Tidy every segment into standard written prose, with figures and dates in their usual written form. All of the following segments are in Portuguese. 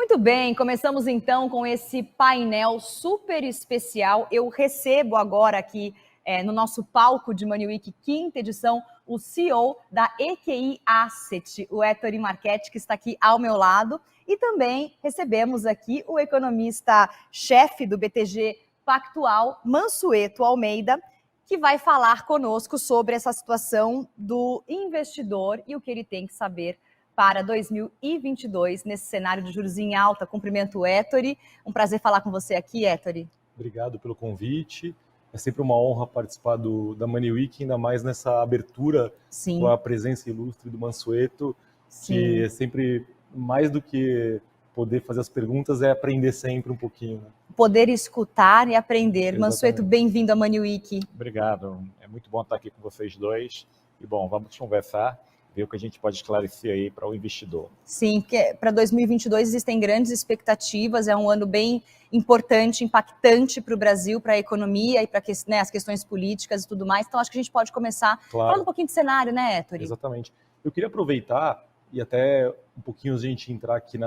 Muito bem, começamos então com esse painel super especial. Eu recebo agora aqui no nosso palco de Money Week, quinta edição, o CEO da EQI Asset, o Ettore Marchetti, que está aqui ao meu lado. E também recebemos aqui o economista-chefe do BTG Pactual, Mansueto Almeida, que vai falar conosco sobre essa situação do investidor e o que ele tem que saber para 2022, nesse cenário de juros em alta. Cumprimento o Ettore. Um prazer falar com você aqui, Ettore. Obrigado pelo convite. É sempre uma honra participar da Money Week, ainda mais nessa abertura. Sim. Com a presença ilustre do Mansueto, Sim. Que é sempre mais do que poder fazer as perguntas, é aprender sempre um pouquinho. Né? Poder escutar e aprender. Exatamente. Mansueto, bem-vindo à Money Week. Obrigado. É muito bom estar aqui com vocês dois. E, bom, vamos conversar, ver o que a gente pode esclarecer aí para o investidor. Sim, porque para 2022 existem grandes expectativas, é um ano bem importante, impactante para o Brasil, para a economia e para as questões políticas e tudo mais. Então, acho que a gente pode começar falando um pouquinho de cenário, né, Ettore? Exatamente. Eu queria aproveitar e até um pouquinho a gente entrar aqui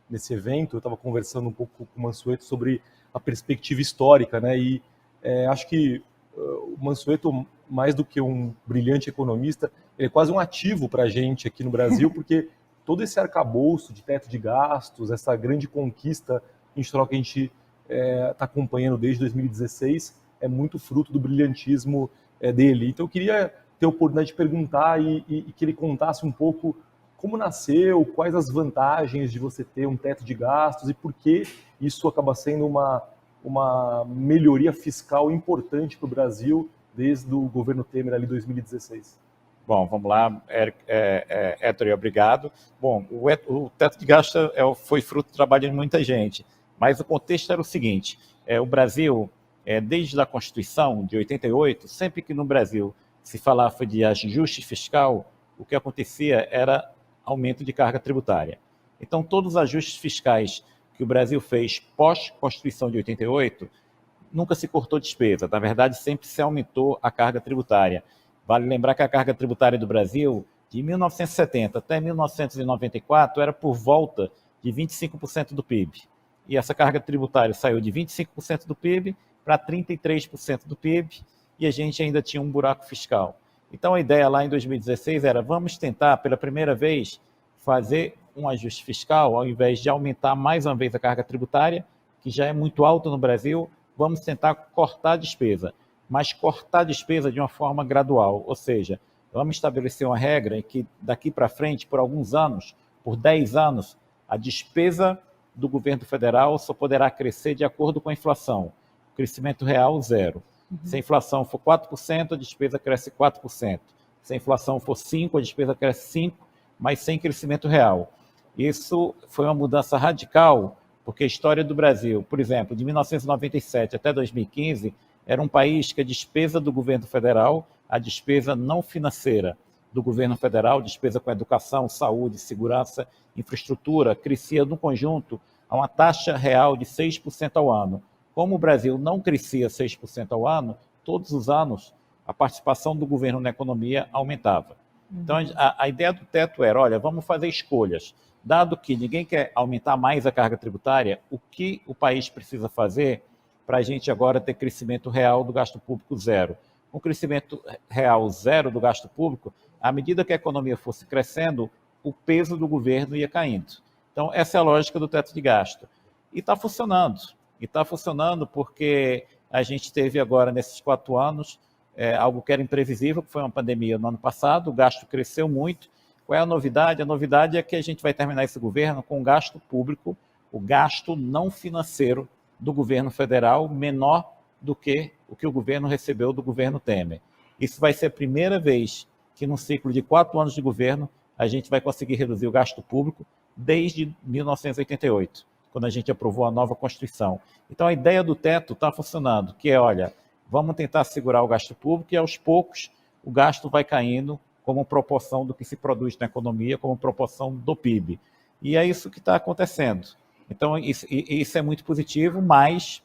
nesse evento. Eu estava conversando um pouco com o Mansueto sobre a perspectiva histórica, né? E acho que o Mansueto, mais do que um brilhante economista, ele é quase um ativo para a gente aqui no Brasil, porque todo esse arcabouço de teto de gastos, essa grande conquista industrial que a gente está acompanhando desde 2016, é muito fruto do brilhantismo dele. Então eu queria ter a oportunidade de perguntar e que ele contasse um pouco como nasceu, quais as vantagens de você ter um teto de gastos e por que isso acaba sendo uma melhoria fiscal importante para o Brasil desde o governo Temer ali 2016. Bom, vamos lá, Ettore, obrigado. Bom, o teto de gastos foi fruto do trabalho de muita gente, mas o contexto era o seguinte, o Brasil, desde a Constituição de 88, sempre que no Brasil se falava de ajuste fiscal, o que acontecia era aumento de carga tributária. Então, todos os ajustes fiscais que o Brasil fez pós-Constituição de 88, nunca se cortou despesa. Na verdade, sempre se aumentou a carga tributária. Vale lembrar que a carga tributária do Brasil, de 1970 até 1994, era por volta de 25% do PIB. E essa carga tributária saiu de 25% do PIB para 33% do PIB, e a gente ainda tinha um buraco fiscal. Então, a ideia lá em 2016 era, vamos tentar, pela primeira vez, fazer um ajuste fiscal, ao invés de aumentar mais uma vez a carga tributária, que já é muito alta no Brasil, vamos tentar cortar a despesa, mas cortar a despesa de uma forma gradual, ou seja, vamos estabelecer uma regra em que daqui para frente, por alguns anos, por 10 anos, a despesa do governo federal só poderá crescer de acordo com a inflação. Crescimento real, zero. Se a inflação for 4%, a despesa cresce 4%. Se a inflação for 5%, a despesa cresce 5%, mas sem crescimento real. Isso foi uma mudança radical, porque a história do Brasil, por exemplo, de 1997 até 2015, era um país que a despesa do governo federal, a despesa não financeira do governo federal, despesa com educação, saúde, segurança, infraestrutura, crescia no conjunto a uma taxa real de 6% ao ano. Como o Brasil não crescia 6% ao ano, todos os anos a participação do governo na economia aumentava. Então a ideia do teto era, olha, vamos fazer escolhas. Dado que ninguém quer aumentar mais a carga tributária, o que o país precisa fazer para a gente agora ter crescimento real do gasto público zero? Com crescimento real zero do gasto público, à medida que a economia fosse crescendo, o peso do governo ia caindo. Então essa é a lógica do teto de gasto. E está funcionando. E está funcionando porque a gente teve agora, nesses 4 anos, algo que era imprevisível, que foi uma pandemia no ano passado, o gasto cresceu muito. Qual é a novidade? A novidade é que a gente vai terminar esse governo com o gasto público, o gasto não financeiro do governo federal menor do que o que o governo recebeu do governo Temer. Isso vai ser a primeira vez que, num ciclo de 4 anos de governo, a gente vai conseguir reduzir o gasto público desde 1988. Quando a gente aprovou a nova Constituição. Então, a ideia do teto está funcionando, que é, olha, vamos tentar segurar o gasto público e, aos poucos, o gasto vai caindo como proporção do que se produz na economia, como proporção do PIB. E é isso que está acontecendo. Então, isso é muito positivo, mas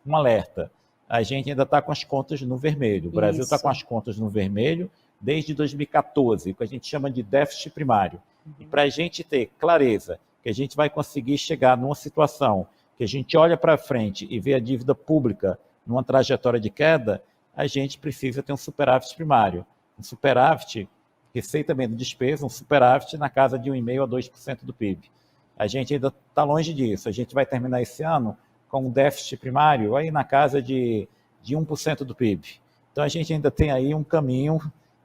um alerta. A gente ainda está com as contas no vermelho. O Brasil está com as contas no vermelho desde 2014, o que a gente chama de déficit primário. E para a gente ter clareza que a gente vai conseguir chegar numa situação que a gente olha para frente e vê a dívida pública numa trajetória de queda, a gente precisa ter um superávit primário. Um superávit, receita menos despesa, um superávit na casa de 1,5% a 2% do PIB. A gente ainda está longe disso. A gente vai terminar esse ano com um déficit primário aí na casa de 1% do PIB. Então, a gente ainda tem aí um caminho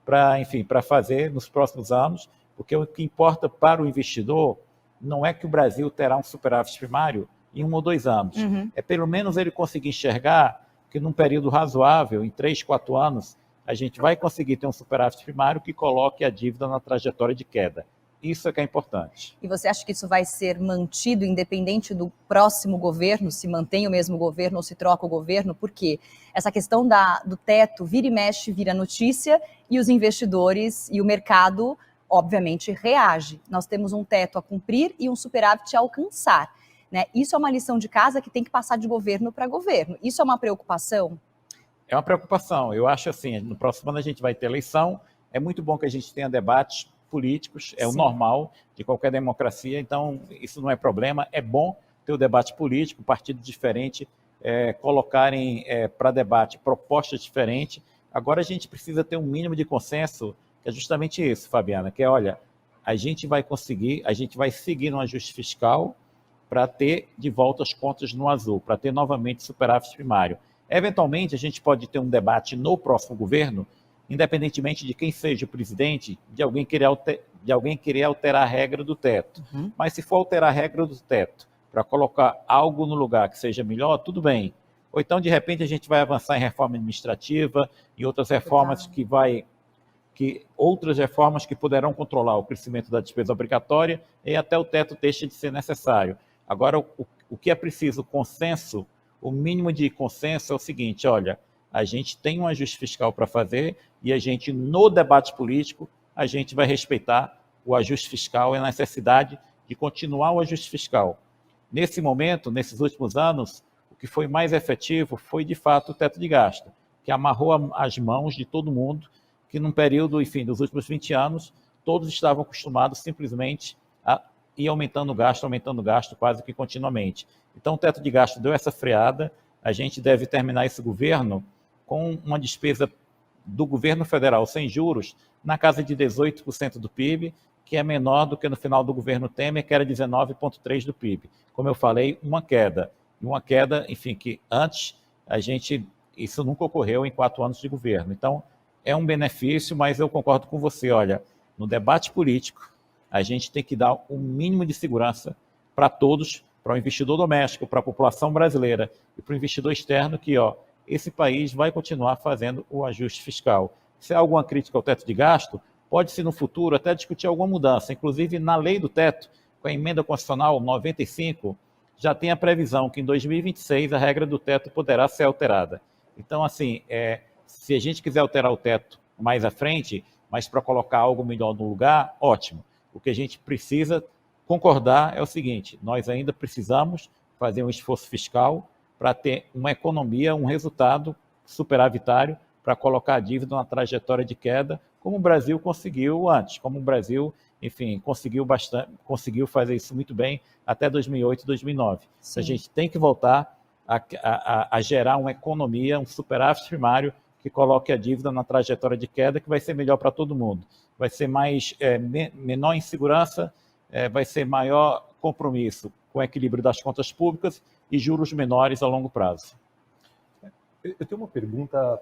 para fazer nos próximos anos, porque o que importa para o investidor não é que o Brasil terá um superávit primário em 1 ou 2 anos. É pelo menos ele conseguir enxergar que num período razoável, em 3, 4 anos, a gente vai conseguir ter um superávit primário que coloque a dívida na trajetória de queda. Isso é que é importante. E você acha que isso vai ser mantido independente do próximo governo, se mantém o mesmo governo ou se troca o governo? Porque essa questão do teto vira e mexe, vira notícia, e os investidores e o mercado, obviamente, reage. Nós temos um teto a cumprir e um superávit a alcançar, né? Isso é uma lição de casa que tem que passar de governo para governo. Isso é uma preocupação? É uma preocupação. Eu acho assim, no próximo ano a gente vai ter eleição, é muito bom que a gente tenha debates políticos, é o normal de qualquer democracia, então isso não é problema, é bom ter o debate político, partido diferente, colocarem para debate propostas diferentes. Agora a gente precisa ter um mínimo de consenso, que é justamente isso, Fabiana, que é, olha, a gente vai seguir no ajuste fiscal para ter de volta as contas no azul, para ter novamente superávit primário. Eventualmente, a gente pode ter um debate no próximo governo, independentemente de quem seja o presidente, de alguém querer alterar a regra do teto. Mas se for alterar a regra do teto para colocar algo no lugar que seja melhor, tudo bem. Ou então, de repente, a gente vai avançar em reforma administrativa e outras reformas outras reformas que poderão controlar o crescimento da despesa obrigatória e até o teto deixa de ser necessário. Agora, o que é preciso consenso, o mínimo de consenso é o seguinte, olha, a gente tem um ajuste fiscal para fazer e a gente, no debate político, a gente vai respeitar o ajuste fiscal e a necessidade de continuar o ajuste fiscal. Nesse momento, nesses últimos anos, o que foi mais efetivo foi, de fato, o teto de gasto, que amarrou as mãos de todo mundo, que num período, enfim, dos últimos 20 anos, todos estavam acostumados simplesmente a ir aumentando o gasto quase que continuamente. Então, o teto de gasto deu essa freada, a gente deve terminar esse governo com uma despesa do governo federal sem juros na casa de 18% do PIB, que é menor do que no final do governo Temer, que era 19,3% do PIB. Como eu falei, uma queda, enfim, que antes isso nunca ocorreu em 4 anos de governo. Então, é um benefício, mas eu concordo com você, olha, no debate político, a gente tem que dar o mínimo de segurança para todos, para o investidor doméstico, para a população brasileira e para o investidor externo, que, esse país vai continuar fazendo o ajuste fiscal. Se há alguma crítica ao teto de gasto, pode-se no futuro até discutir alguma mudança. Inclusive, na lei do teto, com a emenda constitucional 95, já tem a previsão que em 2026 a regra do teto poderá ser alterada. Então, assim, se a gente quiser alterar o teto mais à frente, mas para colocar algo melhor no lugar, ótimo. O que a gente precisa concordar é o seguinte, nós ainda precisamos fazer um esforço fiscal para ter uma economia, um resultado superavitário para colocar a dívida na trajetória de queda, como o Brasil conseguiu antes, como o Brasil, enfim, conseguiu fazer isso muito bem até 2008, 2009. A gente tem que voltar a gerar uma economia, um superávit primário que coloque a dívida na trajetória de queda, que vai ser melhor para todo mundo. Vai ser menor insegurança, vai ser maior compromisso com o equilíbrio das contas públicas e juros menores a longo prazo. Eu tenho uma pergunta,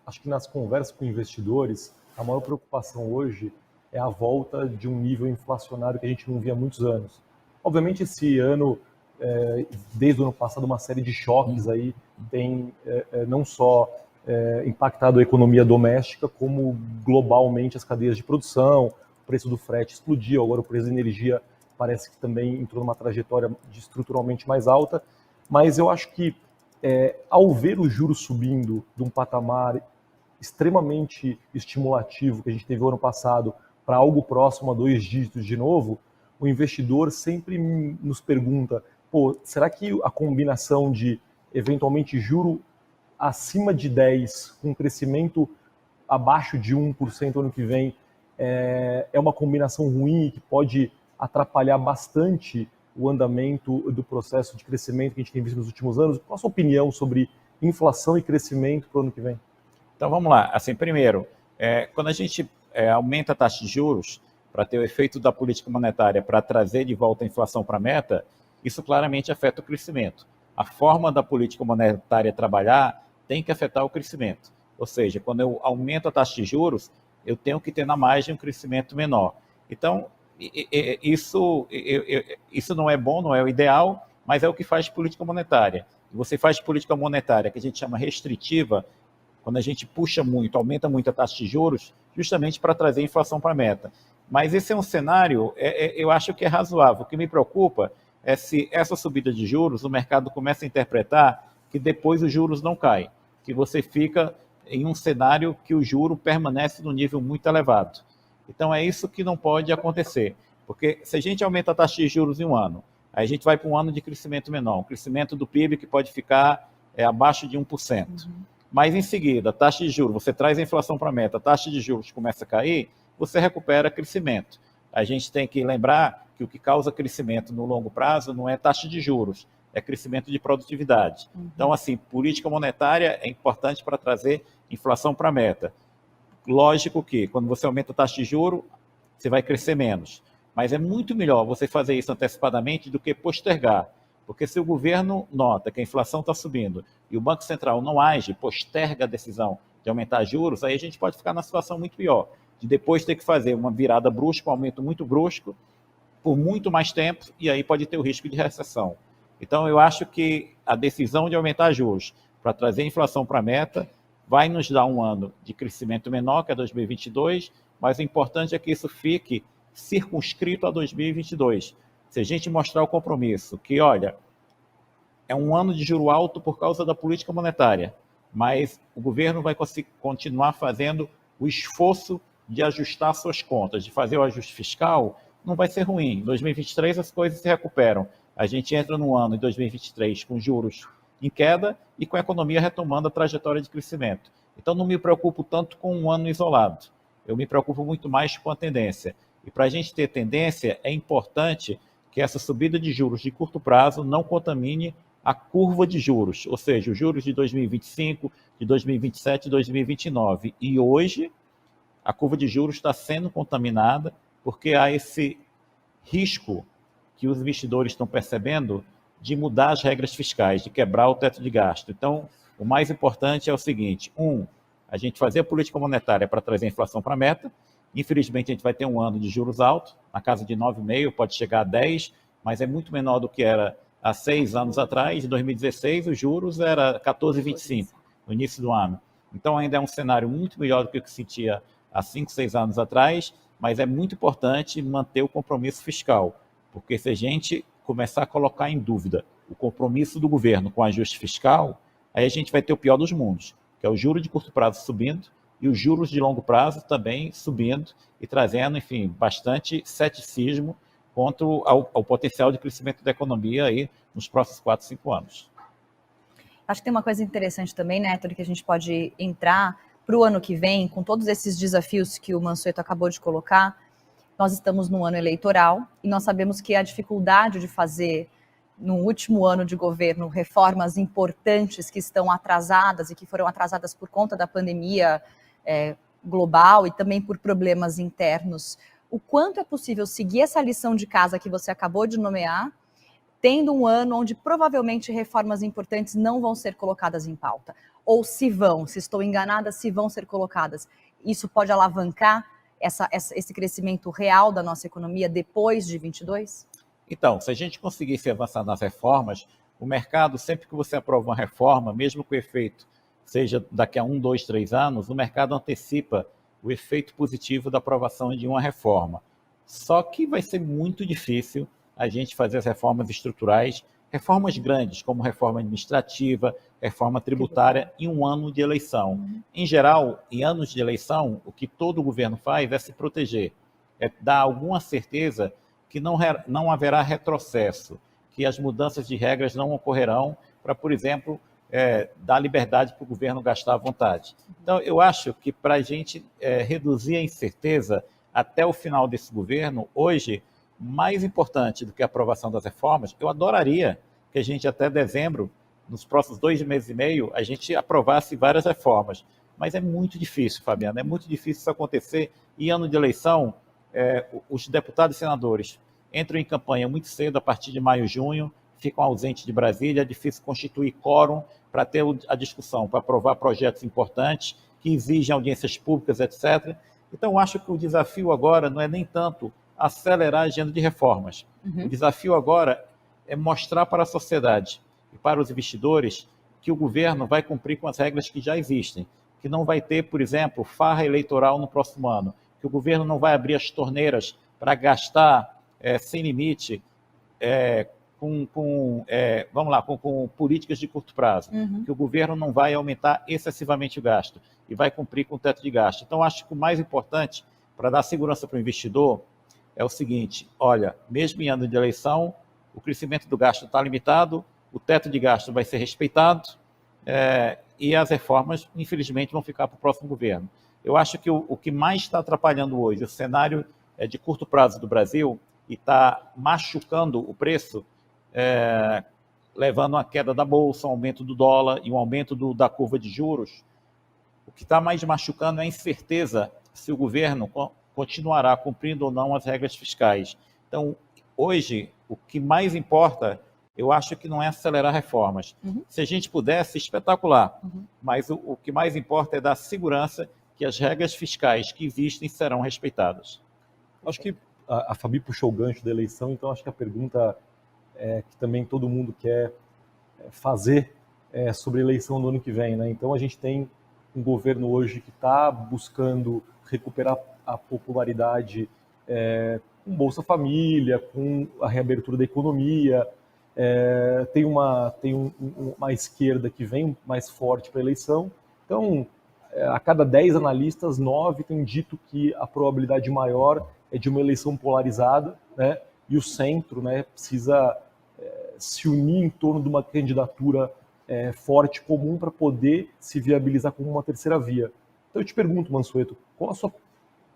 acho que nas conversas com investidores, a maior preocupação hoje é a volta de um nível inflacionário que a gente não via há muitos anos. Obviamente, esse ano, desde o ano passado, uma série de choques aí tem não só impactado a economia doméstica, como globalmente as cadeias de produção, o preço do frete explodiu, agora o preço da energia parece que também entrou numa trajetória estruturalmente mais alta, mas eu acho que ao ver os juros subindo de um patamar extremamente estimulativo que a gente teve o ano passado para algo próximo a 2 dígitos de novo, o investidor sempre nos pergunta, será que a combinação de eventualmente juro acima de 10 com crescimento abaixo de 1% ano que vem é uma combinação ruim e que pode atrapalhar bastante o andamento do processo de crescimento que a gente tem visto nos últimos anos? Qual a sua opinião sobre inflação e crescimento para o ano que vem? Então vamos lá. Assim, primeiro, quando a gente aumenta a taxa de juros para ter o efeito da política monetária para trazer de volta a inflação para a meta, isso claramente afeta o crescimento. A forma da política monetária trabalhar tem que afetar o crescimento. Ou seja, quando eu aumento a taxa de juros, eu tenho que ter na margem um crescimento menor. Então, isso não é bom, não é o ideal, mas é o que faz política monetária. Você faz política monetária que a gente chama restritiva, quando a gente puxa muito, aumenta muito a taxa de juros, justamente para trazer inflação para a meta. Mas esse é um cenário, eu acho que é razoável. O que me preocupa é se essa subida de juros, o mercado começa a interpretar que depois os juros não caem, que você fica em um cenário que o juro permanece no nível muito elevado. Então é isso que não pode acontecer, porque se a gente aumenta a taxa de juros em um ano, aí a gente vai para um ano de crescimento menor, um crescimento do PIB que pode ficar abaixo de 1%. Uhum. Mas em seguida, a taxa de juros, você traz a inflação para a meta, a taxa de juros começa a cair, você recupera crescimento. A gente tem que lembrar que o que causa crescimento no longo prazo não é taxa de juros, é crescimento de produtividade. Uhum. Então, assim, política monetária é importante para trazer inflação para a meta. Lógico que, quando você aumenta a taxa de juros, você vai crescer menos. Mas é muito melhor você fazer isso antecipadamente do que postergar. Porque se o governo nota que a inflação está subindo e o Banco Central não age, posterga a decisão de aumentar juros, aí a gente pode ficar numa situação muito pior, de depois ter que fazer uma virada brusca, um aumento muito brusco, por muito mais tempo, e aí pode ter o risco de recessão. Então, eu acho que a decisão de aumentar juros para trazer a inflação para a meta vai nos dar um ano de crescimento menor, que é 2022, mas o importante é que isso fique circunscrito a 2022. Se a gente mostrar o compromisso, que, olha, é um ano de juro alto por causa da política monetária, mas o governo vai continuar fazendo o esforço de ajustar suas contas, de fazer o ajuste fiscal, não vai ser ruim. Em 2023 as coisas se recuperam. A gente entra no ano de 2023 com juros em queda e com a economia retomando a trajetória de crescimento. Então não me preocupo tanto com um ano isolado. Eu me preocupo muito mais com a tendência. E para a gente ter tendência, é importante que essa subida de juros de curto prazo não contamine a curva de juros, ou seja, os juros de 2025, de 2027 e 2029. E hoje, a curva de juros está sendo contaminada porque há esse risco que os investidores estão percebendo de mudar as regras fiscais, de quebrar o teto de gasto. Então, o mais importante é o seguinte: a gente fazer a política monetária para trazer a inflação para a meta. Infelizmente, a gente vai ter um ano de juros altos, na casa de 9,5%, pode chegar a 10%, mas é muito menor do que era há 6 anos atrás. Em 2016, os juros era 14,25% no início do ano. Então, ainda é um cenário muito melhor do que o que se sentia há 5, 6 anos atrás, mas é muito importante manter o compromisso fiscal, porque se a gente começar a colocar em dúvida o compromisso do governo com o ajuste fiscal, aí a gente vai ter o pior dos mundos, que é o juro de curto prazo subindo e os juros de longo prazo também subindo e trazendo, enfim, bastante ceticismo contra o potencial de crescimento da economia aí nos próximos 4, 5 anos. Acho que tem uma coisa interessante também, né, Héctor, que a gente pode entrar para o ano que vem, com todos esses desafios que o Mansueto acabou de colocar. Nós estamos no ano eleitoral e nós sabemos que a dificuldade de fazer, no último ano de governo, reformas importantes que estão atrasadas e que foram atrasadas por conta da pandemia global e também por problemas internos. O quanto é possível seguir essa lição de casa que você acabou de nomear, tendo um ano onde provavelmente reformas importantes não vão ser colocadas em pauta? Ou se vão, se estou enganada, se vão ser colocadas. Isso pode alavancar esse crescimento real da nossa economia depois de 22? Então, se a gente conseguisse avançar nas reformas, o mercado, sempre que você aprova uma reforma, mesmo que o efeito seja daqui a 1, 2, 3 anos, o mercado antecipa o efeito positivo da aprovação de uma reforma. Só que vai ser muito difícil a gente fazer as reformas estruturais, reformas grandes, como reforma administrativa, reforma tributária, em um ano de eleição. Em geral, em anos de eleição, o que todo governo faz é se proteger, é dar alguma certeza que não haverá retrocesso, que as mudanças de regras não ocorrerão para, por exemplo, dar liberdade para o governo gastar à vontade. Então, eu acho que para a gente reduzir a incerteza até o final desse governo, hoje, mais importante do que a aprovação das reformas, eu adoraria que a gente até dezembro, nos próximos 2 meses e meio, a gente aprovasse várias reformas. Mas é muito difícil, Fabiana, é muito difícil isso acontecer. E ano de eleição, os deputados e senadores entram em campanha muito cedo, a partir de maio, junho, ficam ausentes de Brasília, é difícil constituir quórum para ter a discussão, para aprovar projetos importantes que exigem audiências públicas, etc. Então, acho que o desafio agora não é nem tanto acelerar a agenda de reformas. O desafio agora é mostrar para a sociedade e para os investidores que o governo vai cumprir com as regras que já existem, que não vai ter, por exemplo, farra eleitoral no próximo ano, que o governo não vai abrir as torneiras para gastar sem limite com políticas de curto prazo, que o governo não vai aumentar excessivamente o gasto e vai cumprir com o teto de gasto. Então, acho que o mais importante para dar segurança para o investidor é o seguinte: olha, mesmo em ano de eleição, o crescimento do gasto está limitado, o teto de gasto vai ser respeitado e as reformas, infelizmente, vão ficar para o próximo governo. Eu acho que o que mais está atrapalhando hoje o cenário de curto prazo do Brasil e está machucando o preço, levando a queda da bolsa, um aumento do dólar e um aumento da curva de juros. O que está mais machucando é a incerteza se o governo continuará cumprindo ou não as regras fiscais. Então, hoje, o que mais importa, eu acho que não é acelerar reformas. Se a gente pudesse, espetacular. Mas o que mais importa é dar segurança que as regras fiscais que existem serão respeitadas. Acho que a Fabi puxou o gancho da eleição, então acho que a pergunta que também todo mundo quer fazer sobre a eleição do ano que vem, né? Então a gente tem um governo hoje que está buscando recuperar a popularidade com Bolsa Família, com a reabertura da economia, tem uma esquerda que vem mais forte para a eleição. Então, a cada 10 analistas, 9 têm dito que a probabilidade maior é de uma eleição polarizada, né? E o centro, né, precisa se unir em torno de uma candidatura forte comum para poder se viabilizar como uma terceira via. Então eu te pergunto, Mansueto, qual a sua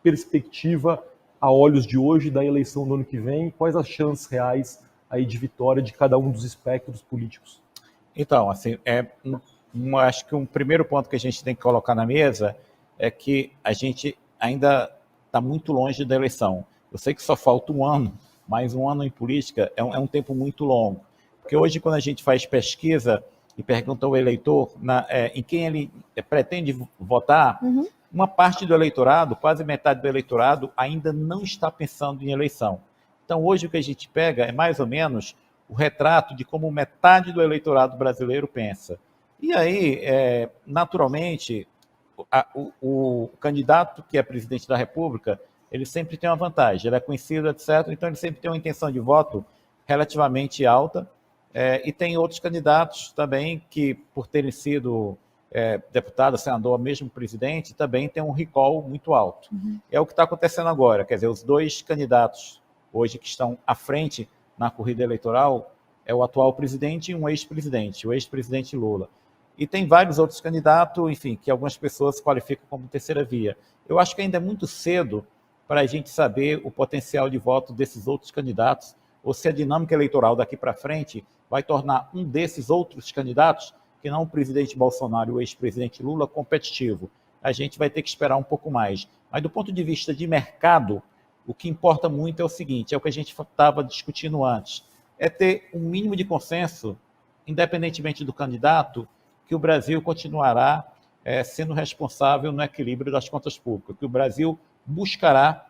perspectiva a olhos de hoje da eleição do ano que vem? Quais as chances reais aí de vitória de cada um dos espectros políticos? Então, assim, acho que um primeiro ponto que a gente tem que colocar na mesa é que a gente ainda está muito longe da eleição. Eu sei que só falta um ano, mas um ano em política é um tempo muito longo. Porque hoje, quando a gente faz pesquisa e pergunta ao eleitor em quem ele pretende votar, uma parte do eleitorado, quase metade do eleitorado, ainda não está pensando em eleição. Então, hoje o que a gente pega é mais ou menos o retrato de como metade do eleitorado brasileiro pensa. E aí, naturalmente, o candidato que é presidente da República, ele sempre tem uma vantagem, ele é conhecido, etc., então ele sempre tem uma intenção de voto relativamente alta, e tem outros candidatos também que, por terem sido deputado, senador, mesmo presidente, também tem um recall muito alto. É o que está acontecendo agora, quer dizer, os dois candidatos hoje que estão à frente na corrida eleitoral é o atual presidente e um ex-presidente, o ex-presidente Lula. E tem vários outros candidatos, enfim, que algumas pessoas qualificam como terceira via. Eu acho que ainda é muito cedo para a gente saber o potencial de voto desses outros candidatos, ou se a dinâmica eleitoral daqui para frente vai tornar um desses outros candidatos, que não o presidente Bolsonaro e o ex-presidente Lula, competitivo. A gente vai ter que esperar um pouco mais. Mas do ponto de vista de mercado, o que importa muito é o seguinte, é o que a gente estava discutindo antes, é ter um mínimo de consenso, independentemente do candidato, que o Brasil continuará sendo responsável no equilíbrio das contas públicas, que o Brasil buscará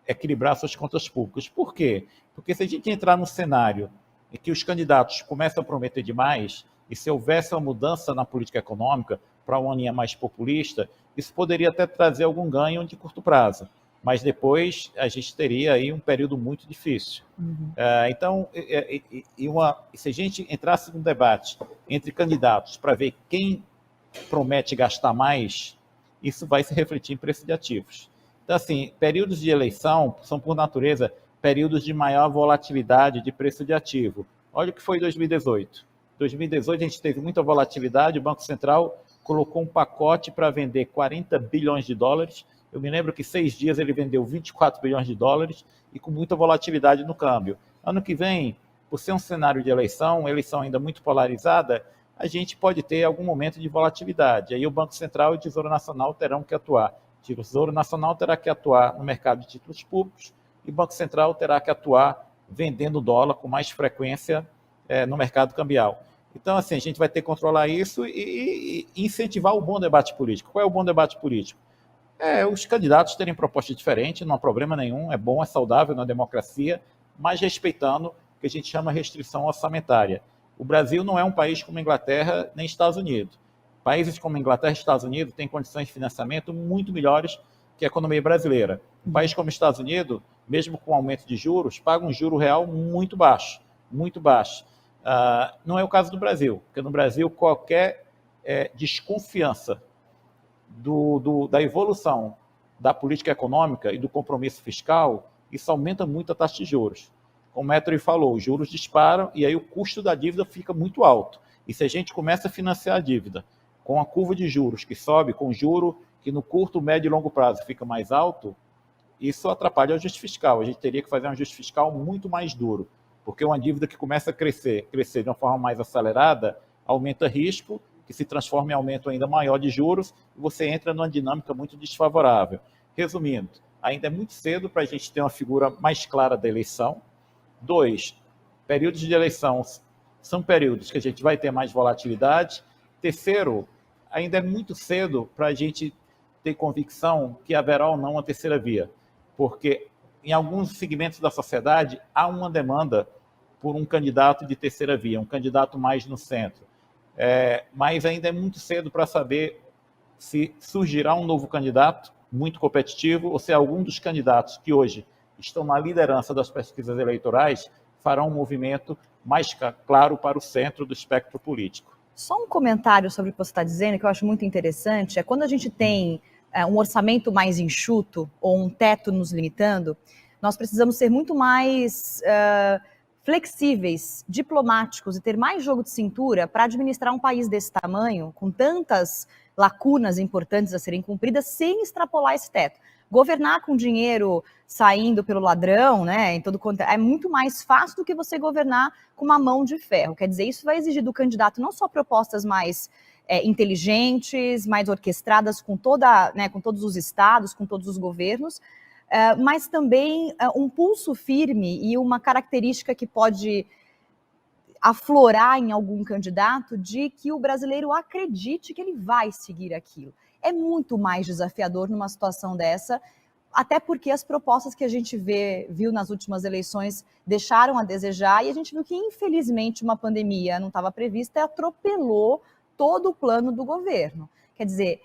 equilibrar suas contas públicas. Por quê? Porque se a gente entrar num cenário em que os candidatos começam a prometer demais, e se houvesse uma mudança na política econômica para uma linha mais populista, isso poderia até trazer algum ganho de curto prazo, mas depois a gente teria aí um período muito difícil. Então, se a gente entrasse num debate entre candidatos para ver quem promete gastar mais, isso vai se refletir em preço de ativos. Então, assim, períodos de eleição são, por natureza, períodos de maior volatilidade de preço de ativo. Olha o que foi 2018. 2018 a gente teve muita volatilidade, o Banco Central colocou um pacote para vender 40 bilhões de dólares Eu me lembro que 6 dias ele vendeu 24 bilhões de dólares e com muita volatilidade no câmbio. Ano que vem, por ser um cenário de eleição ainda muito polarizada, a gente pode ter algum momento de volatilidade. Aí o Banco Central e o Tesouro Nacional terão que atuar. O Tesouro Nacional terá que atuar no mercado de títulos públicos e o Banco Central terá que atuar vendendo dólar com mais frequência no mercado cambial. Então, assim, a gente vai ter que controlar isso e incentivar o bom debate político. Qual é o bom debate político? Os candidatos terem propostas diferentes, não há problema nenhum, é bom, é saudável na democracia, mas respeitando o que a gente chama restrição orçamentária. O Brasil não é um país como a Inglaterra nem Estados Unidos. Países como a Inglaterra e Estados Unidos têm condições de financiamento muito melhores que a economia brasileira. Um país como os Estados Unidos, mesmo com aumento de juros, paga um juro real muito baixo, muito baixo. Não é o caso do Brasil, porque no Brasil qualquer desconfiança da evolução da política econômica e do compromisso fiscal, isso aumenta muito a taxa de juros. Como o Ettore falou, os juros disparam e aí o custo da dívida fica muito alto. E se a gente começa a financiar a dívida com a curva de juros que sobe, com juro que no curto, médio e longo prazo fica mais alto, isso atrapalha o ajuste fiscal. A gente teria que fazer um ajuste fiscal muito mais duro, porque uma dívida que começa a crescer de uma forma mais acelerada, aumenta risco, que se transforma em aumento ainda maior de juros, e você entra numa dinâmica muito desfavorável. Resumindo, ainda é muito cedo para a gente ter uma figura mais clara da eleição. 2, períodos de eleição são períodos que a gente vai ter mais volatilidade. Terceiro, ainda é muito cedo para a gente ter convicção que haverá ou não uma terceira via, porque em alguns segmentos da sociedade há uma demanda por um candidato de terceira via, um candidato mais no centro. Mas ainda é muito cedo para saber se surgirá um novo candidato muito competitivo ou se algum dos candidatos que hoje estão na liderança das pesquisas eleitorais farão um movimento mais claro para o centro do espectro político. Só um comentário sobre o que você está dizendo, que eu acho muito interessante, quando a gente tem um orçamento mais enxuto ou um teto nos limitando, nós precisamos ser muito mais flexíveis, diplomáticos e ter mais jogo de cintura para administrar um país desse tamanho, com tantas lacunas importantes a serem cumpridas, sem extrapolar esse teto. Governar com dinheiro saindo pelo ladrão, né, em todo é muito mais fácil do que você governar com uma mão de ferro. Quer dizer, isso vai exigir do candidato não só propostas mais inteligentes, mais orquestradas com todos os estados, com todos os governos, mas também um pulso firme e uma característica que pode aflorar em algum candidato de que o brasileiro acredite que ele vai seguir aquilo. É muito mais desafiador numa situação dessa, até porque as propostas que a gente viu nas últimas eleições deixaram a desejar, e a gente viu que, infelizmente, uma pandemia não estava prevista e atropelou todo o plano do governo. Quer dizer,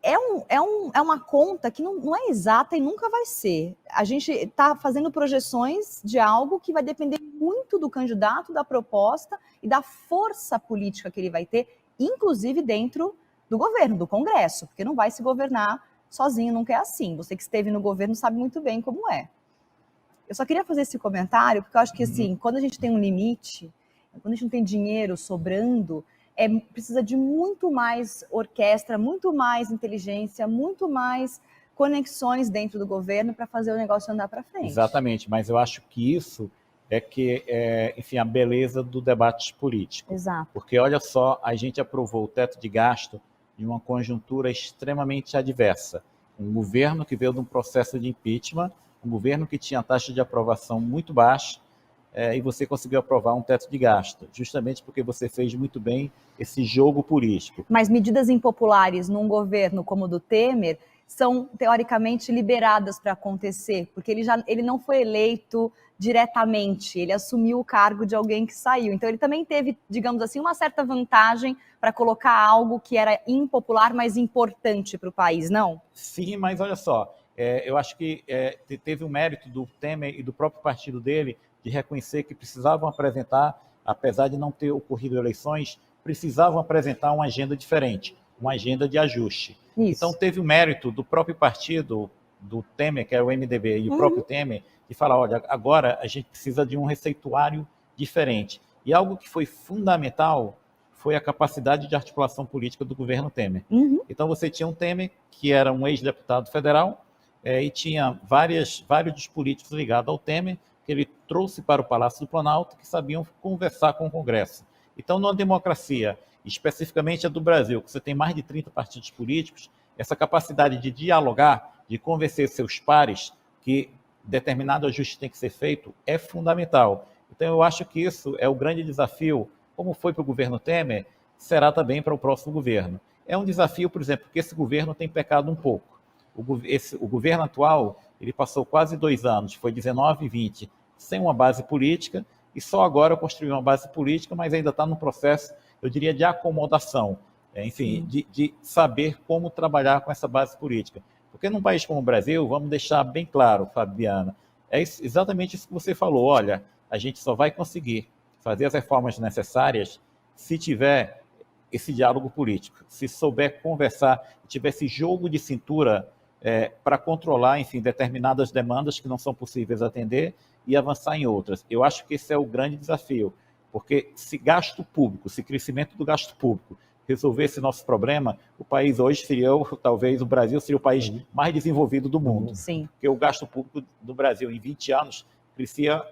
é uma conta que não é exata e nunca vai ser. A gente está fazendo projeções de algo que vai depender muito do candidato, da proposta e da força política que ele vai ter, inclusive dentro do governo, do Congresso, porque não vai se governar sozinho, nunca é assim. Você que esteve no governo sabe muito bem como é. Eu só queria fazer esse comentário, porque eu acho que, assim, quando a gente tem um limite, quando a gente não tem dinheiro sobrando, precisa de muito mais orquestra, muito mais inteligência, muito mais conexões dentro do governo para fazer o negócio andar para frente. Exatamente, mas eu acho que isso enfim, a beleza do debate político. Exato. Porque, olha só, a gente aprovou o teto de gasto em uma conjuntura extremamente adversa. Um governo que veio de um processo de impeachment, um governo que tinha taxa de aprovação muito baixa, e você conseguiu aprovar um teto de gasto, justamente porque você fez muito bem esse jogo político. Mas medidas impopulares num governo como o do Temer são, teoricamente, liberadas para acontecer, porque ele não foi eleito diretamente, ele assumiu o cargo de alguém que saiu. Então ele também teve, digamos assim, uma certa vantagem para colocar algo que era impopular, mas importante para o país, não? Sim, mas olha só, eu acho que teve um mérito do Temer e do próprio partido dele de reconhecer que precisavam apresentar, apesar de não ter ocorrido eleições, precisavam apresentar uma agenda diferente, uma agenda de ajuste. Isso. Então teve o mérito do próprio partido do Temer, que era o MDB, e o próprio Temer, de falar, olha, agora a gente precisa de um receituário diferente. E algo que foi fundamental foi a capacidade de articulação política do governo Temer. Uhum. Então, você tinha um Temer, que era um ex-deputado federal, e tinha vários dos políticos ligados ao Temer, que ele trouxe para o Palácio do Planalto, que sabiam conversar com o Congresso. Então, numa democracia, especificamente a do Brasil, que você tem mais de 30 partidos políticos, essa capacidade de dialogar, de convencer seus pares que determinado ajuste tem que ser feito, é fundamental. Então, eu acho que isso é o grande desafio, como foi para o governo Temer, será também para o próximo governo. É um desafio, por exemplo, que esse governo tem pecado um pouco. O governo atual, ele passou quase 2 anos, foi 19 e 20, sem uma base política, e só agora construiu uma base política, mas ainda está no processo, eu diria, de acomodação, enfim, de saber como trabalhar com essa base política. Porque num país como o Brasil, vamos deixar bem claro, Fabiana, é exatamente isso que você falou, olha, a gente só vai conseguir fazer as reformas necessárias se tiver esse diálogo político, se souber conversar, tiver esse jogo de cintura para controlar, enfim, determinadas demandas que não são possíveis atender e avançar em outras. Eu acho que esse é o grande desafio, porque se gasto público, se crescimento do gasto público resolvesse nosso problema, o país hoje seria, talvez o Brasil seria o país mais desenvolvido do mundo. Sim. Porque o gasto público do Brasil em 20 anos crescia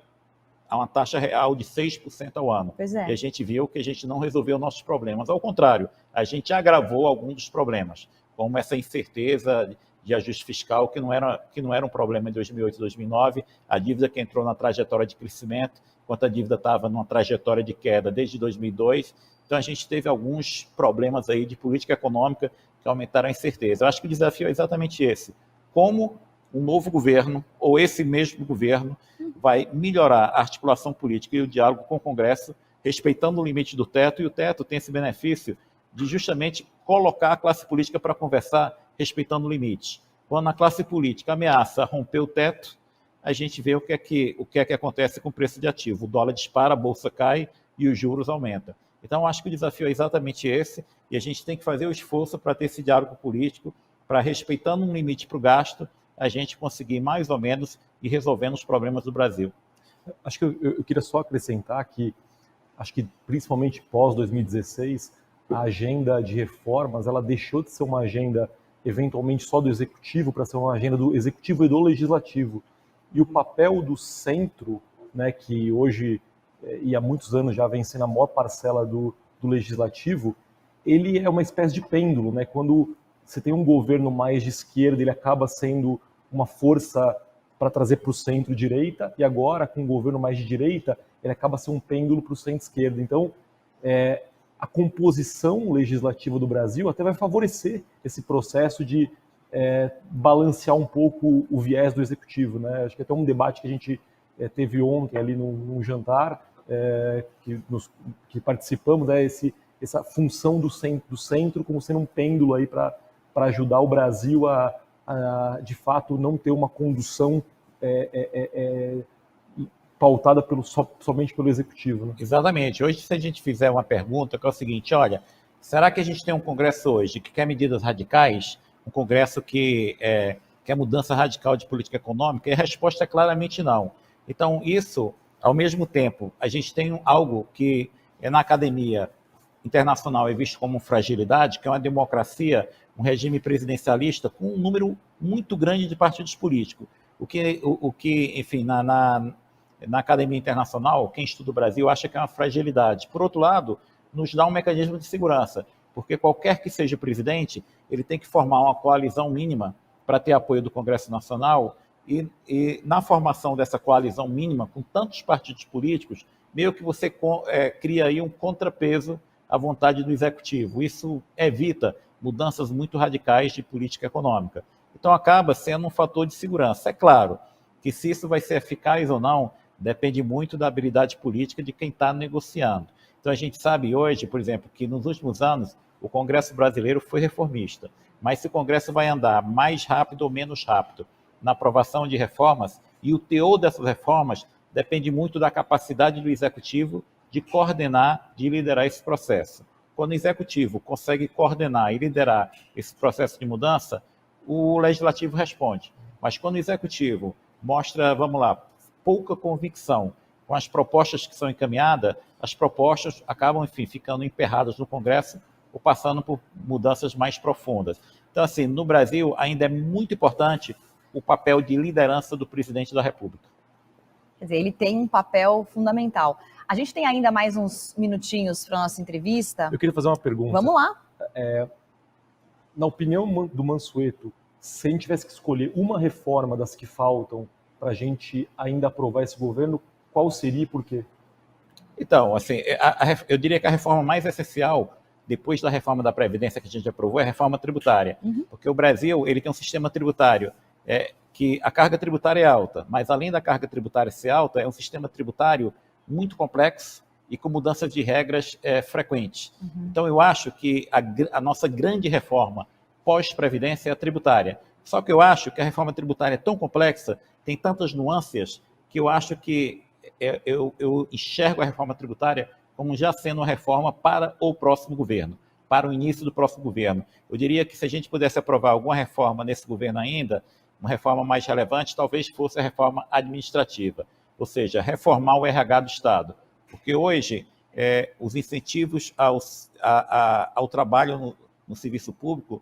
a uma taxa real de 6% ao ano. Pois é. E a gente viu que a gente não resolveu nossos problemas. Ao contrário, a gente agravou alguns dos problemas, como essa incerteza de ajuste fiscal, que não era um problema em 2008 e 2009, a dívida que entrou na trajetória de crescimento, enquanto a dívida estava numa trajetória de queda desde 2002. Então, a gente teve alguns problemas aí de política econômica que aumentaram a incerteza. Eu acho que o desafio é exatamente esse. Como um novo governo, ou esse mesmo governo, vai melhorar a articulação política e o diálogo com o Congresso, respeitando o limite do teto, e o teto tem esse benefício de justamente colocar a classe política para conversar, respeitando o limite. Quando a classe política ameaça romper o teto, a gente vê o que é que acontece com o preço de ativo. O dólar dispara, a bolsa cai e os juros aumentam. Então, acho que o desafio é exatamente esse, e a gente tem que fazer o esforço para ter esse diálogo político, para, respeitando um limite para o gasto, a gente conseguir mais ou menos ir resolvendo os problemas do Brasil. Acho que eu queria só acrescentar que, acho que principalmente pós-2016, a agenda de reformas, ela deixou de ser uma agenda eventualmente só do executivo para ser uma agenda do executivo e do legislativo. E o papel do centro, né, que hoje e há muitos anos já vem sendo a maior parcela do legislativo, ele é uma espécie de pêndulo, né? Quando você tem um governo mais de esquerda, ele acaba sendo uma força para trazer para o centro-direita, e agora, com um governo mais de direita, ele acaba sendo um pêndulo para o centro-esquerda. Então, a composição legislativa do Brasil até vai favorecer esse processo de balancear um pouco o viés do executivo, né? Acho que até um debate que a gente teve ontem ali num jantar, que participamos, essa função do centro como sendo um pêndulo aí para ajudar o Brasil a, de fato, não ter uma condução pautada somente pelo executivo. Né? Exatamente. Hoje, se a gente fizer uma pergunta, que é o seguinte, olha, será que a gente tem um Congresso hoje que quer medidas radicais, um Congresso que quer mudança radical de política econômica? E a resposta é claramente não. Então, isso, ao mesmo tempo, a gente tem algo que na academia internacional é visto como fragilidade, que é uma democracia, um regime presidencialista com um número muito grande de partidos políticos. O que enfim, na academia internacional, quem estuda o Brasil acha que é uma fragilidade. Por outro lado, nos dá um mecanismo de segurança, porque qualquer que seja o presidente, ele tem que formar uma coalizão mínima para ter apoio do Congresso Nacional, e na formação dessa coalizão mínima, com tantos partidos políticos, meio que você cria aí um contrapeso à vontade do executivo. Isso evita mudanças muito radicais de política econômica. Então, acaba sendo um fator de segurança. É claro que se isso vai ser eficaz ou não, depende muito da habilidade política de quem está negociando. Então, a gente sabe hoje, por exemplo, que nos últimos anos o Congresso brasileiro foi reformista, mas se o Congresso vai andar mais rápido ou menos rápido na aprovação de reformas, e o teor dessas reformas depende muito da capacidade do executivo de coordenar, de liderar esse processo. Quando o executivo consegue coordenar e liderar esse processo de mudança, o legislativo responde. Mas quando o executivo mostra, vamos lá, pouca convicção com as propostas que são encaminhadas, as propostas acabam, enfim, ficando emperradas no Congresso ou passando por mudanças mais profundas. Então, assim, no Brasil ainda é muito importante o papel de liderança do presidente da República. Quer dizer, ele tem um papel fundamental. A gente tem ainda mais uns minutinhos para a nossa entrevista. Eu queria fazer uma pergunta. Vamos lá. Na opinião do Mansueto, se a gente tivesse que escolher uma reforma das que faltam para a gente ainda aprovar esse governo, qual seria e por quê? Então, assim, eu diria que a reforma mais essencial, depois da reforma da Previdência que a gente aprovou, é a reforma tributária. Porque o Brasil ele tem um sistema tributário que a carga tributária é alta, mas além da carga tributária ser alta, é um sistema tributário muito complexo e com mudanças de regras frequentes. Então, eu acho que a nossa grande reforma pós-Previdência é a tributária. Só que eu acho que a reforma tributária é tão complexa, tem tantas nuances, que eu acho que eu enxergo a reforma tributária como já sendo uma reforma para o próximo governo, para o início do próximo governo. Eu diria que se a gente pudesse aprovar alguma reforma nesse governo ainda, uma reforma mais relevante, talvez fosse a reforma administrativa, ou seja, reformar o RH do Estado. Porque hoje, os incentivos ao trabalho no serviço público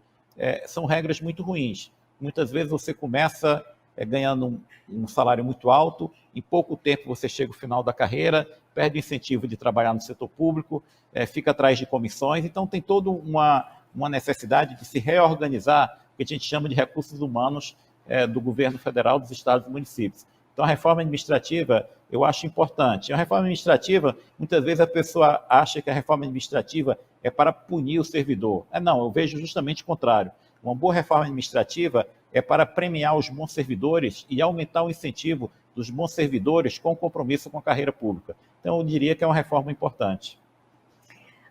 são regras muito ruins. Muitas vezes você começa ganhando um salário muito alto, em pouco tempo você chega ao final da carreira, perde o incentivo de trabalhar no setor público, fica atrás de comissões, então tem toda uma necessidade de se reorganizar, o que a gente chama de recursos humanos do governo federal, dos estados e municípios. Então, a reforma administrativa, eu acho importante. A reforma administrativa, muitas vezes a pessoa acha que a reforma administrativa é para punir o servidor. Não, eu vejo justamente o contrário. Uma boa reforma administrativa é para premiar os bons servidores e aumentar o incentivo dos bons servidores com compromisso com a carreira pública. Então, eu diria que é uma reforma importante.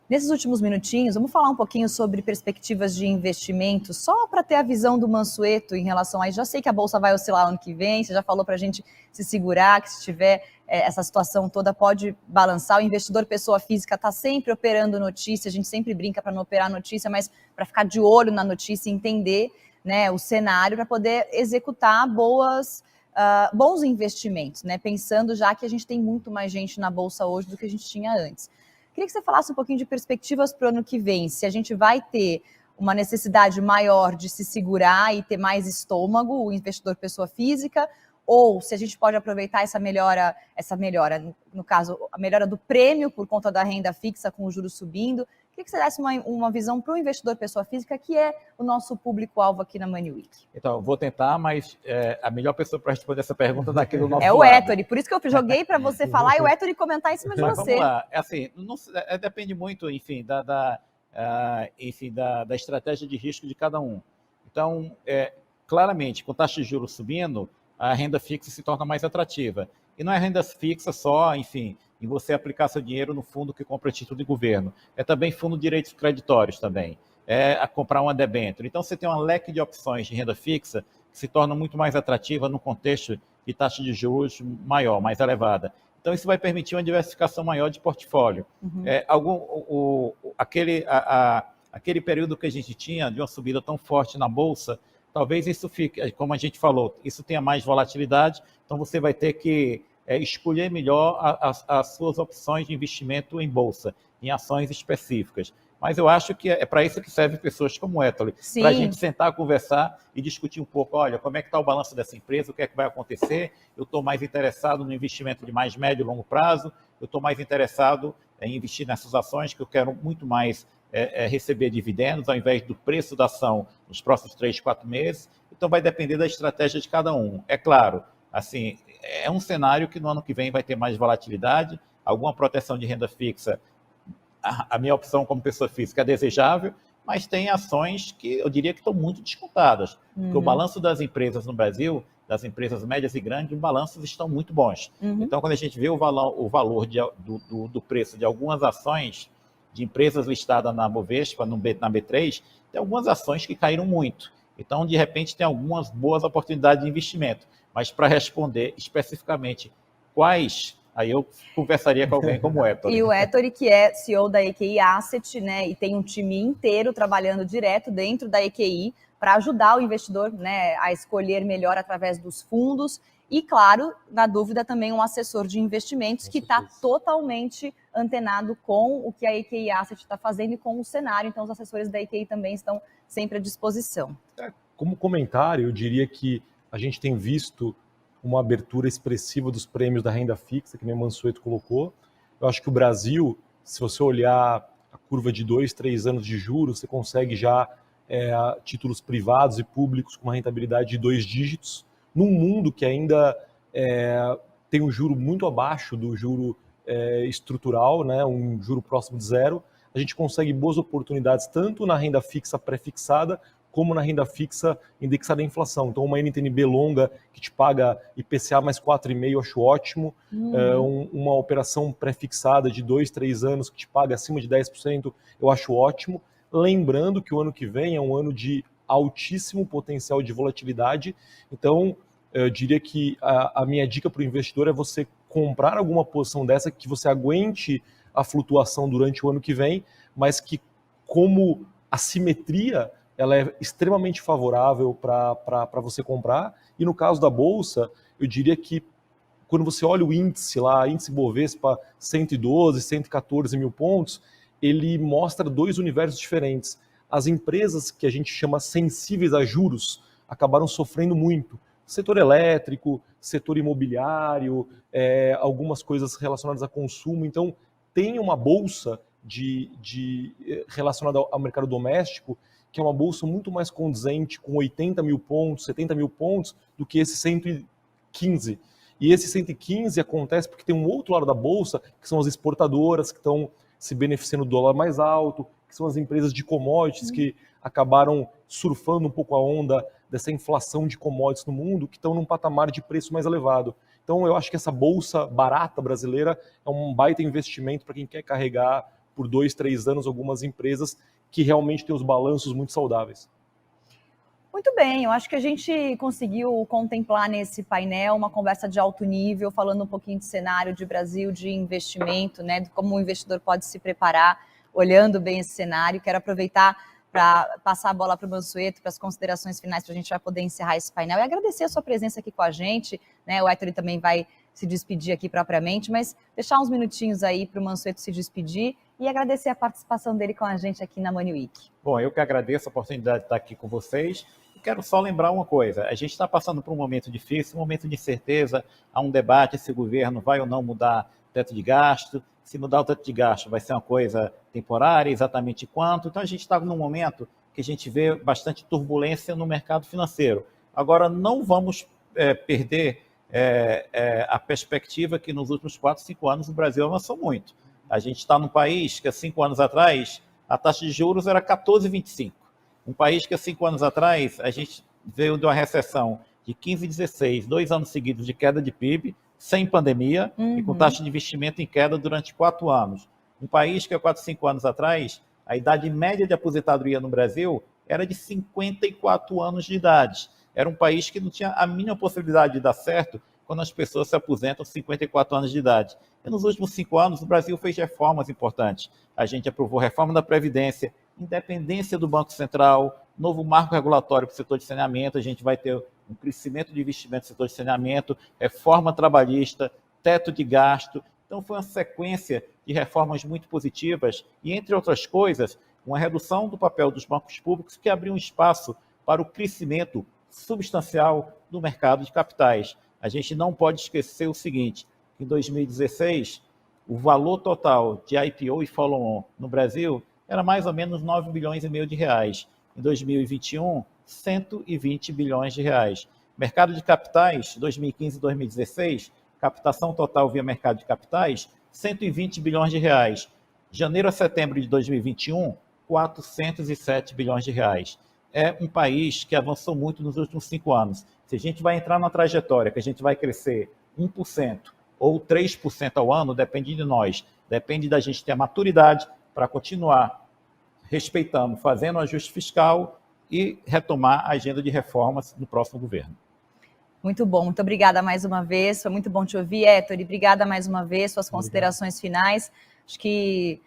Nesses últimos minutinhos, vamos falar um pouquinho sobre perspectivas de investimento, só para ter a visão do Mansueto em relação a isso. Já sei que a Bolsa vai oscilar ano que vem, você já falou para a gente se segurar, que se tiver essa situação toda pode balançar. O investidor pessoa física está sempre operando notícia, a gente sempre brinca para não operar notícia, mas para ficar de olho na notícia e entender, né, o cenário para poder executar bons investimentos, né? Pensando já que a gente tem muito mais gente na Bolsa hoje do que a gente tinha antes. Queria que você falasse um pouquinho de perspectivas para o ano que vem, se a gente vai ter uma necessidade maior de se segurar e ter mais estômago, o investidor pessoa física, ou se a gente pode aproveitar essa melhora, no caso, a melhora do prêmio por conta da renda fixa com o juros subindo. Queria que você desse uma visão para o investidor pessoa física, que é o nosso público-alvo aqui na Money Week. Então, vou tentar, mas a melhor pessoa para responder essa pergunta é daqui do nosso lado. É o Ettore, por isso que eu joguei para você falar e o Ettore comentar em cima de mas você. Vamos lá, assim, depende muito, enfim, da estratégia de risco de cada um. Então, claramente, com taxa de juros subindo, a renda fixa se torna mais atrativa. E não é renda fixa só, enfim, em você aplicar seu dinheiro no fundo que compra título de governo. É também fundo de direitos creditórios também. A comprar uma debênture. Então, você tem um leque de opções de renda fixa que se torna muito mais atrativa no contexto de taxa de juros maior, mais elevada. Então, isso vai permitir uma diversificação maior de portfólio. Aquele período que a gente tinha de uma subida tão forte na Bolsa, talvez isso fique, como a gente falou, isso tenha mais volatilidade, então você vai ter que escolher melhor as suas opções de investimento em Bolsa, em ações específicas. Mas eu acho que é para isso que servem pessoas como o Ettore, para a gente sentar, conversar e discutir um pouco, olha, como é que está o balanço dessa empresa, o que é que vai acontecer, eu estou mais interessado no investimento de mais médio e longo prazo, eu estou mais interessado em investir nessas ações que eu quero muito mais receber dividendos ao invés do preço da ação nos próximos 3, 4 meses. Então, vai depender da estratégia de cada um. É claro, assim, é um cenário que no ano que vem vai ter mais volatilidade, alguma proteção de renda fixa. A minha opção como pessoa física é desejável, mas tem ações que eu diria que estão muito descontadas. Porque o balanço das empresas no Brasil, das empresas médias e grandes, os balanços estão muito bons. Então, quando a gente vê o valor do preço de algumas ações de empresas listadas na Bovespa, na B3, tem algumas ações que caíram muito. Então, de repente, tem algumas boas oportunidades de investimento. Mas para responder especificamente quais, aí eu conversaria com alguém como o Ettore. E o Ettore, que é CEO da EQI Asset, né, e tem um time inteiro trabalhando direto dentro da EQI para ajudar o investidor, né, a escolher melhor através dos fundos E, claro, na dúvida também um assessor de investimentos que está totalmente antenado com o que a EQI Asset está fazendo e com o cenário. Então, os assessores da EQI também estão sempre à disposição. Como comentário, eu diria que a gente tem visto uma abertura expressiva dos prêmios da renda fixa, que nem o Mansueto colocou. Eu acho que o Brasil, se você olhar a curva de 2, 3 anos de juros, você consegue já títulos privados e públicos com uma rentabilidade de 2 dígitos, num mundo que ainda tem um juro muito abaixo do juro estrutural, né, um juro próximo de zero. A gente consegue boas oportunidades tanto na renda fixa pré-fixada como na renda fixa indexada à inflação. Então, uma NTNB longa que te paga IPCA mais 4,5, eu acho ótimo. Uma operação pré-fixada de 2, 3 anos que te paga acima de 10%, eu acho ótimo. Lembrando que o ano que vem é um ano de altíssimo potencial de volatilidade. Então, eu diria que a minha dica para o investidor é você comprar alguma posição dessa que você aguente a flutuação durante o ano que vem, mas que, como a simetria, ela é extremamente favorável para você comprar. E no caso da Bolsa, eu diria que quando você olha o índice lá, índice Bovespa 112, 114 mil pontos, ele mostra 2 universos diferentes. As empresas que a gente chama sensíveis a juros acabaram sofrendo muito. Setor elétrico, setor imobiliário, algumas coisas relacionadas a consumo. Então, tem uma bolsa relacionada ao mercado doméstico, que é uma bolsa muito mais condizente com 80 mil pontos, 70 mil pontos, do que esse 115. E esse 115 acontece porque tem um outro lado da bolsa, que são as exportadoras, que estão se beneficiando do dólar mais alto, que são as empresas de commodities, que acabaram surfando um pouco a onda dessa inflação de commodities no mundo, que estão num patamar de preço mais elevado. Então, eu acho que essa bolsa barata brasileira é um baita investimento para quem quer carregar por 2, 3 anos algumas empresas que realmente têm os balanços muito saudáveis. Muito bem, eu acho que a gente conseguiu contemplar nesse painel uma conversa de alto nível, falando um pouquinho de cenário de Brasil, de investimento, né, de como o investidor pode se preparar, olhando bem esse cenário. Quero aproveitar para passar a bola para o Mansueto, para as considerações finais, para a gente já poder encerrar esse painel, e agradecer a sua presença aqui com a gente, né, o Ettore também vai se despedir aqui propriamente, mas deixar uns minutinhos aí para o Mansueto se despedir e agradecer a participação dele com a gente aqui na Money Week. Bom, eu que agradeço a oportunidade de estar aqui com vocês. Quero só lembrar uma coisa, a gente está passando por um momento difícil, um momento de incerteza, há um debate se o governo vai ou não mudar o teto de gasto, se mudar o teto de gasto vai ser uma coisa temporária, exatamente quanto. Então a gente está num momento que a gente vê bastante turbulência no mercado financeiro. Agora, não vamos perder a perspectiva que nos últimos 4, 5 anos o Brasil avançou muito. A gente está num país que há 5 anos atrás a taxa de juros era 14,25. Um país que há 5 anos atrás a gente veio de uma recessão de 15, 16, 2 anos seguidos de queda de PIB, sem pandemia, e com taxa de investimento em queda durante 4 anos. Um país que há 4, 5 anos atrás, a idade média de aposentadoria no Brasil era de 54 anos de idade. Era um país que não tinha a mínima possibilidade de dar certo quando as pessoas se aposentam aos 54 anos de idade. E nos últimos 5 anos, o Brasil fez reformas importantes. A gente aprovou a reforma da Previdência, independência do Banco Central, novo marco regulatório para o setor de saneamento, a gente vai ter um crescimento de investimento no setor de saneamento, reforma trabalhista, teto de gasto. Então, foi uma sequência de reformas muito positivas e, entre outras coisas, uma redução do papel dos bancos públicos que abriu um espaço para o crescimento substancial do mercado de capitais. A gente não pode esquecer o seguinte, em 2016, o valor total de IPO e follow-on no Brasil era mais ou menos 9 bilhões e meio de reais. Em 2021, 120 bilhões de reais. Mercado de capitais, 2015 e 2016, captação total via mercado de capitais, 120 bilhões de reais. Janeiro a setembro de 2021, 407 bilhões de reais. É um país que avançou muito nos últimos 5 anos. Se a gente vai entrar na trajetória que a gente vai crescer 1% ou 3% ao ano, depende de nós. Depende da gente ter a maturidade para continuar respeitando, fazendo o ajuste fiscal e retomar a agenda de reformas no próximo governo. Muito bom, muito obrigada mais uma vez, foi muito bom te ouvir, Ettore, obrigada mais uma vez, suas considerações finais. Acho que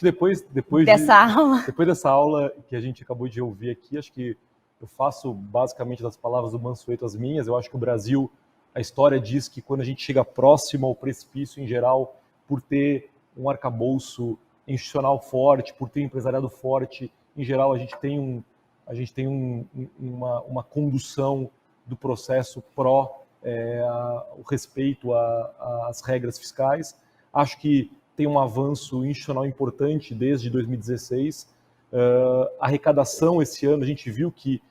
depois dessa aula que a gente acabou de ouvir aqui, acho que eu faço basicamente das palavras do Mansueto as minhas. Eu acho que o Brasil A história diz que quando a gente chega próximo ao precipício, em geral, por ter um arcabouço institucional forte, por ter um empresariado forte, em geral a gente tem uma condução do processo o respeito às regras fiscais. Acho que tem um avanço institucional importante desde 2016. A arrecadação esse ano, a gente viu que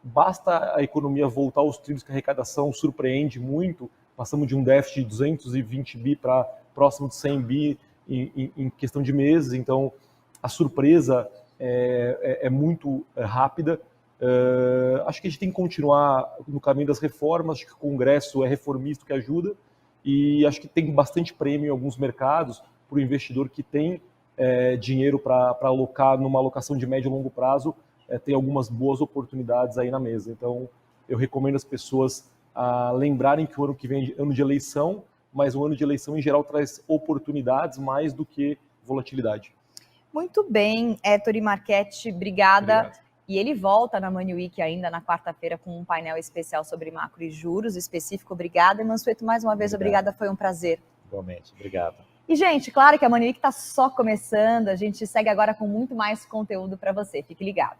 basta a economia voltar aos trilhos que a arrecadação surpreende muito. Passamos de um déficit de 220 bi para próximo de 100 bi em questão de meses. Então, a surpresa é muito rápida. Acho que a gente tem que continuar no caminho das reformas. Acho que o Congresso é reformista, que ajuda. E acho que tem bastante prêmio em alguns mercados para o investidor que tem dinheiro para alocar numa alocação de médio e longo prazo. Tem algumas boas oportunidades aí na mesa. Então, eu recomendo as pessoas a lembrarem que o ano que vem é ano de eleição, mas o ano de eleição, em geral, traz oportunidades mais do que volatilidade. Muito bem, Ettore Marchetti, obrigada. Obrigado. E ele volta na Money Week ainda na quarta-feira com um painel especial sobre macro e juros específico. Obrigada, Mansueto, mais uma vez, obrigada, foi um prazer. Igualmente, obrigado. E, gente, claro que a Money Week está só começando, a gente segue agora com muito mais conteúdo para você, fique ligado.